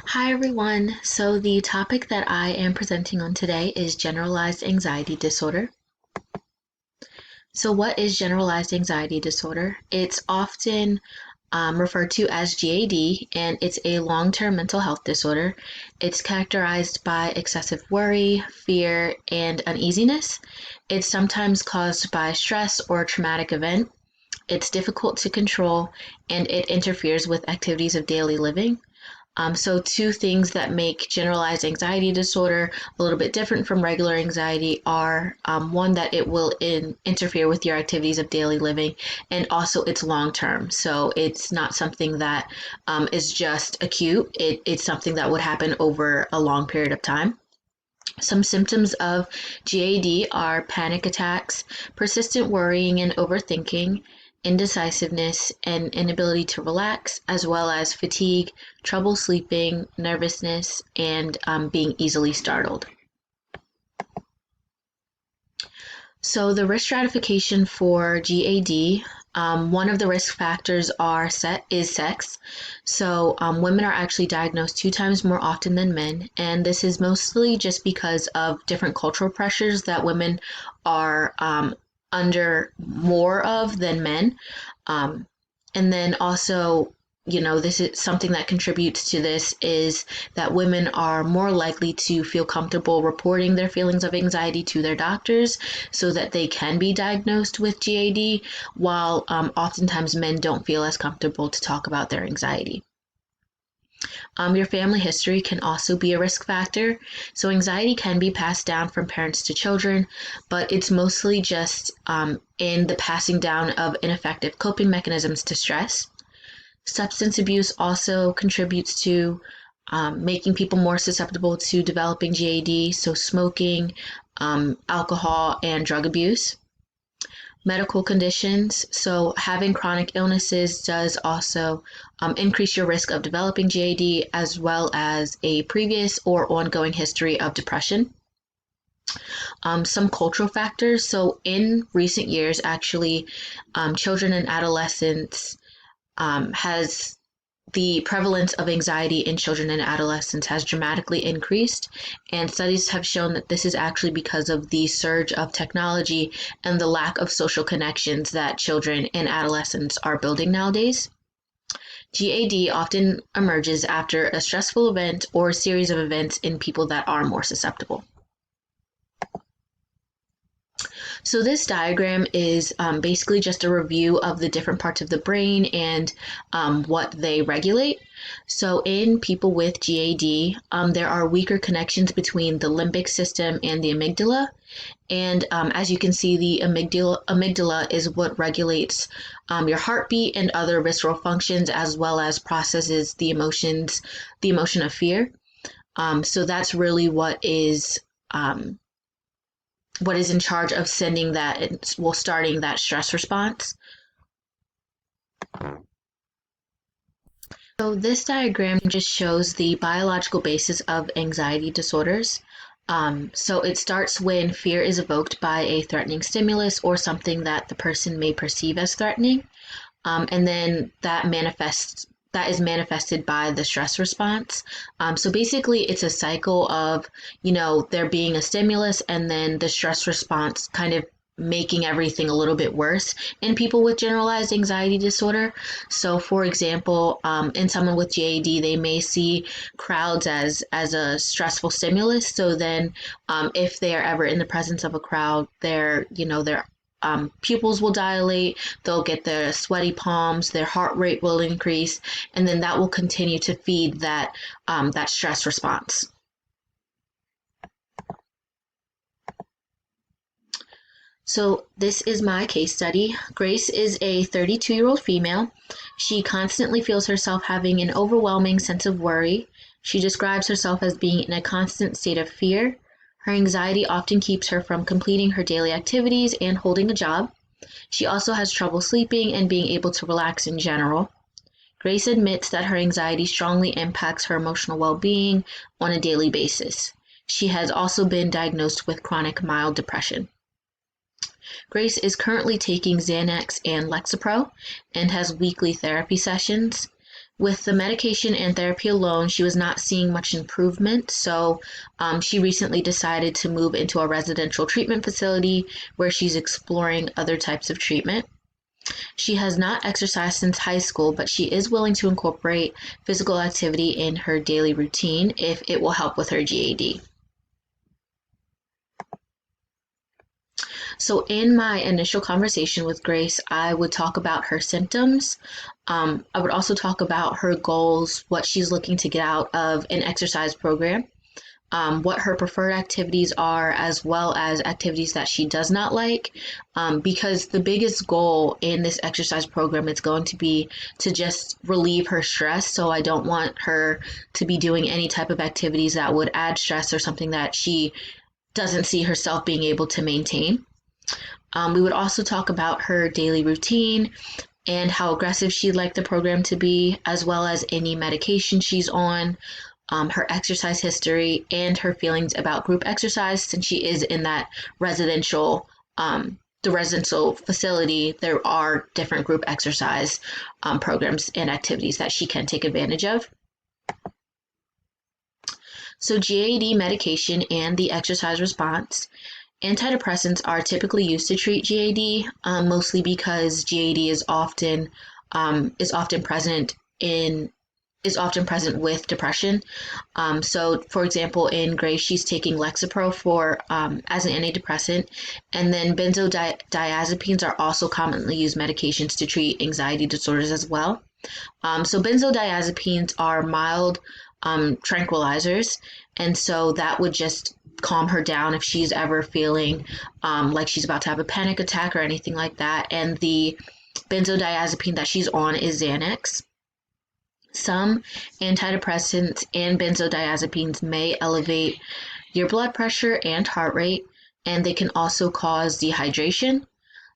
Hi everyone. So the topic that I am presenting on today is generalized anxiety disorder. So what is generalized anxiety disorder? It's often referred to as GAD, and it's a long-term mental health disorder. It's characterized by excessive worry, fear, and uneasiness. It's sometimes caused by stress or traumatic event. It's difficult to control, and it interferes with activities of daily living. So two things that make generalized anxiety disorder a little bit different from regular anxiety are one, that it will interfere with your activities of daily living, and also it's long term. So it's not something that is just acute. It's something that would happen over a long period of time. Some symptoms of GAD are panic attacks, persistent worrying and overthinking, indecisiveness, and inability to relax, as well as fatigue, trouble sleeping, nervousness, and being easily startled. So the risk stratification for GAD, one of the risk factors is sex. So women are actually diagnosed 2 times more often than men, and this is mostly just because of different cultural pressures that women are under more of than men. Um, and then also, this is something that contributes to this is that women are more likely to feel comfortable reporting their feelings of anxiety to their doctors so that they can be diagnosed with GAD, while oftentimes men don't feel as comfortable to talk about their anxiety. Your family history can also be a risk factor. So, anxiety can be passed down from parents to children, but it's mostly just in the passing down of ineffective coping mechanisms to stress. Substance abuse also contributes to making people more susceptible to developing GAD, so smoking, alcohol, and drug abuse. Medical conditions, so having chronic illnesses does also increase your risk of developing GAD, as well as a previous or ongoing history of depression. Some cultural factors, so in recent years, actually, children and adolescents has the prevalence of anxiety in children and adolescents has dramatically increased, and studies have shown that this is actually because of the surge of technology and the lack of social connections that children and adolescents are building nowadays. GAD often emerges after a stressful event or a series of events in people that are more susceptible. So this diagram is basically just a review of the different parts of the brain and what they regulate. So in people with GAD, there are weaker connections between the limbic system and the amygdala. And as you can see, the amygdala is what regulates your heartbeat and other visceral functions, as well as processes the emotion of fear. So that's really what is in charge of sending that, well, starting that stress response. So this diagram just shows the biological basis of anxiety disorders. So it starts when fear is evoked by a threatening stimulus or something that the person may perceive as threatening. And then that is manifested by the stress response. So basically, it's a cycle of, there being a stimulus and then the stress response kind of making everything a little bit worse in people with generalized anxiety disorder. So, for example, in someone with GAD, they may see crowds as a stressful stimulus. So then, if they are ever in the presence of a crowd, their pupils will dilate, they'll get their sweaty palms, their heart rate will increase, and then that will continue to feed that stress response. So this is my case study. Grace is a 32-year-old female. She constantly feels herself having an overwhelming sense of worry. She describes herself as being in a constant state of fear. Her anxiety often keeps her from completing her daily activities and holding a job. She also has trouble sleeping and being able to relax in general. Grace admits that her anxiety strongly impacts her emotional well-being on a daily basis. She has also been diagnosed with chronic mild depression. Grace is currently taking Xanax and Lexapro and has weekly therapy sessions. With the medication and therapy alone, she was not seeing much improvement, so she recently decided to move into a residential treatment facility where she's exploring other types of treatment. She has not exercised since high school, but she is willing to incorporate physical activity in her daily routine if it will help with her GAD. So, in my initial conversation with Grace, I would talk about her symptoms. I would also talk about her goals, what she's looking to get out of an exercise program, what her preferred activities are, as well as activities that she does not like. Because the biggest goal in this exercise program is going to be to just relieve her stress. So I don't want her to be doing any type of activities that would add stress or something that she doesn't see herself being able to maintain. We would also talk about her daily routine and how aggressive she'd like the program to be, as well as any medication she's on, her exercise history, and her feelings about group exercise since she is in that residential the residential facility. There are different group exercise programs and activities that she can take advantage of. So GAD medication and the exercise response. Antidepressants are typically used to treat GAD, mostly because GAD is often present in is often present with depression. So, for example, in Grace, she's taking Lexapro for as an antidepressant, and then benzodiazepines are also commonly used medications to treat anxiety disorders as well. So, benzodiazepines are mild tranquilizers, and so that would just calm her down if she's ever feeling like she's about to have a panic attack or anything like that. And the benzodiazepine that she's on is Xanax. Some antidepressants and benzodiazepines may elevate your blood pressure and heart rate, and they can also cause dehydration.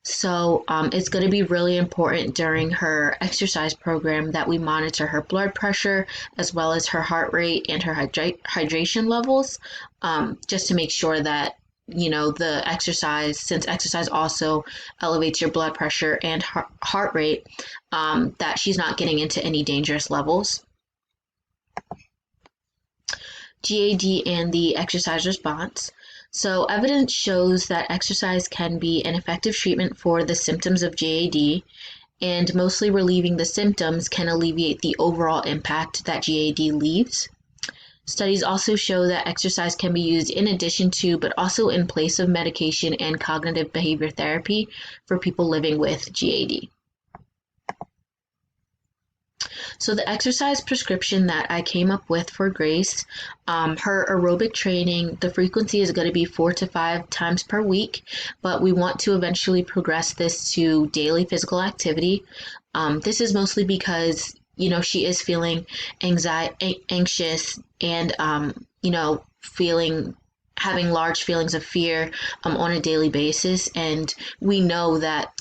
So it's going to be really important during her exercise program that we monitor her blood pressure as well as her heart rate and her hydration levels, just to make sure that the exercise, since exercise also elevates your blood pressure and heart rate, that she's not getting into any dangerous levels. GAD and the exercise response. So, evidence shows that exercise can be an effective treatment for the symptoms of GAD, and mostly relieving the symptoms can alleviate the overall impact that GAD leaves. Studies also show that exercise can be used in addition to, but also in place of medication and cognitive behavior therapy for people living with GAD. So the exercise prescription that I came up with for Grace, her aerobic training, the frequency is going to be 4 to 5 times per week, but we want to eventually progress this to daily physical activity. This is mostly because she is feeling anxious, and having large feelings of fear on a daily basis. And we know that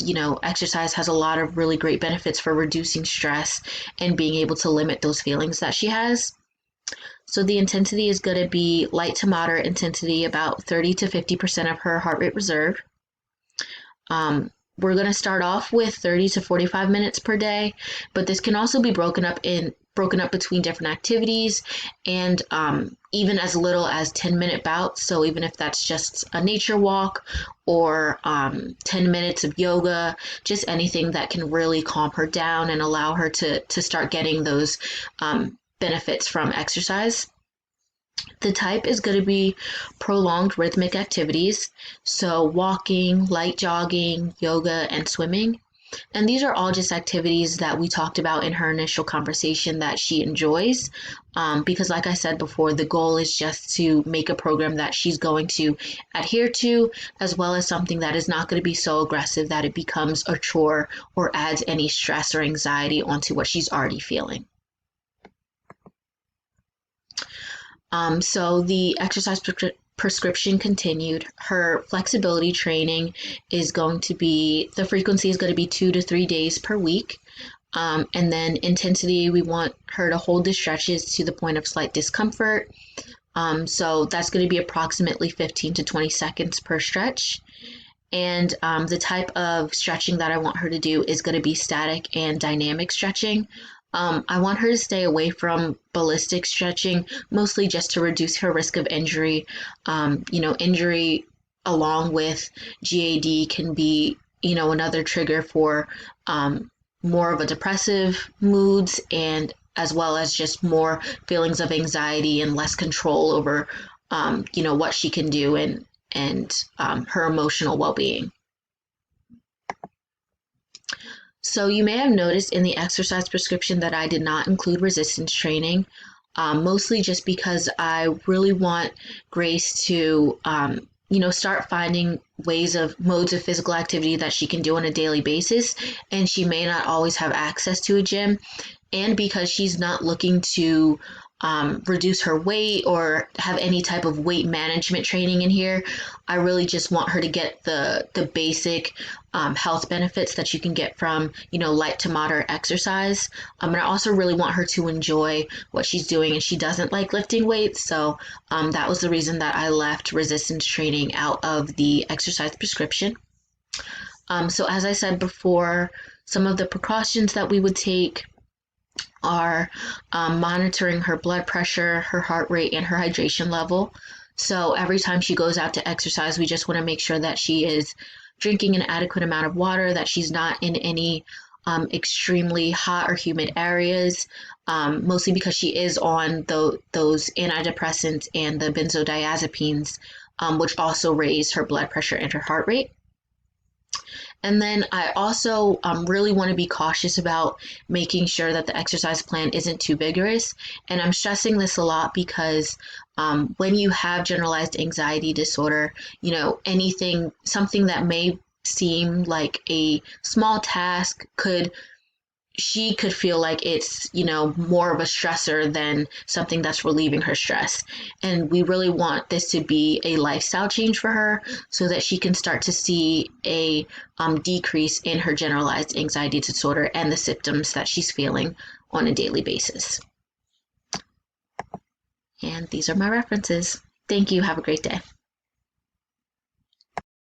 exercise has a lot of really great benefits for reducing stress and being able to limit those feelings that she has. So the intensity is going to be light to moderate intensity, about 30 to 50% of her heart rate reserve. We're going to start off with 30 to 45 minutes per day, but this can also be broken up between different activities, and even as little as 10-minute bouts. So even if that's just a nature walk or 10 minutes of yoga, just anything that can really calm her down and allow her to start getting those benefits from exercise. The type is going to be prolonged rhythmic activities, so walking, light jogging, yoga, and swimming. And these are all just activities that we talked about in her initial conversation that she enjoys, because like I said before, the goal is just to make a program that she's going to adhere to, as well as something that is not going to be so aggressive that it becomes a chore or adds any stress or anxiety onto what she's already feeling. So the exercise prescription continued. Her flexibility training is going to be, the frequency is going to be 2 to 3 days per week. And then intensity, we want her to hold the stretches to the point of slight discomfort. So that's going to be approximately 15 to 20 seconds per stretch. And the type of stretching that I want her to do is going to be static and dynamic stretching. I want her to stay away from ballistic stretching, mostly just to reduce her risk of injury. Injury along with GAD can be, another trigger for more of a depressive moods and as well as just more feelings of anxiety and less control over, what she can do and her emotional well-being. So you may have noticed in the exercise prescription that I did not include resistance training, mostly just because I really want Grace to, start finding ways of modes of physical activity that she can do on a daily basis, and she may not always have access to a gym, and because she's not looking to reduce her weight or have any type of weight management training in here. I really just want her to get the basic health benefits that you can get from light to moderate exercise. And I also really want her to enjoy what she's doing, and she doesn't like lifting weights, so that was the reason that I left resistance training out of the exercise prescription. So as I said before, some of the precautions that we would take are monitoring her blood pressure, her heart rate, and her hydration level. So every time she goes out to exercise, we just want to make sure that she is drinking an adequate amount of water, that she's not in any extremely hot or humid areas, mostly because she is on those antidepressants and the benzodiazepines, which also raise her blood pressure and her heart rate. And then I also really want to be cautious about making sure that the exercise plan isn't too vigorous. And I'm stressing this a lot because when you have generalized anxiety disorder, something that may seem like a small task she could feel like it's, more of a stressor than something that's relieving her stress. And we really want this to be a lifestyle change for her so that she can start to see a decrease in her generalized anxiety disorder and the symptoms that she's feeling on a daily basis. And these are my references. Thank you. Have a great day.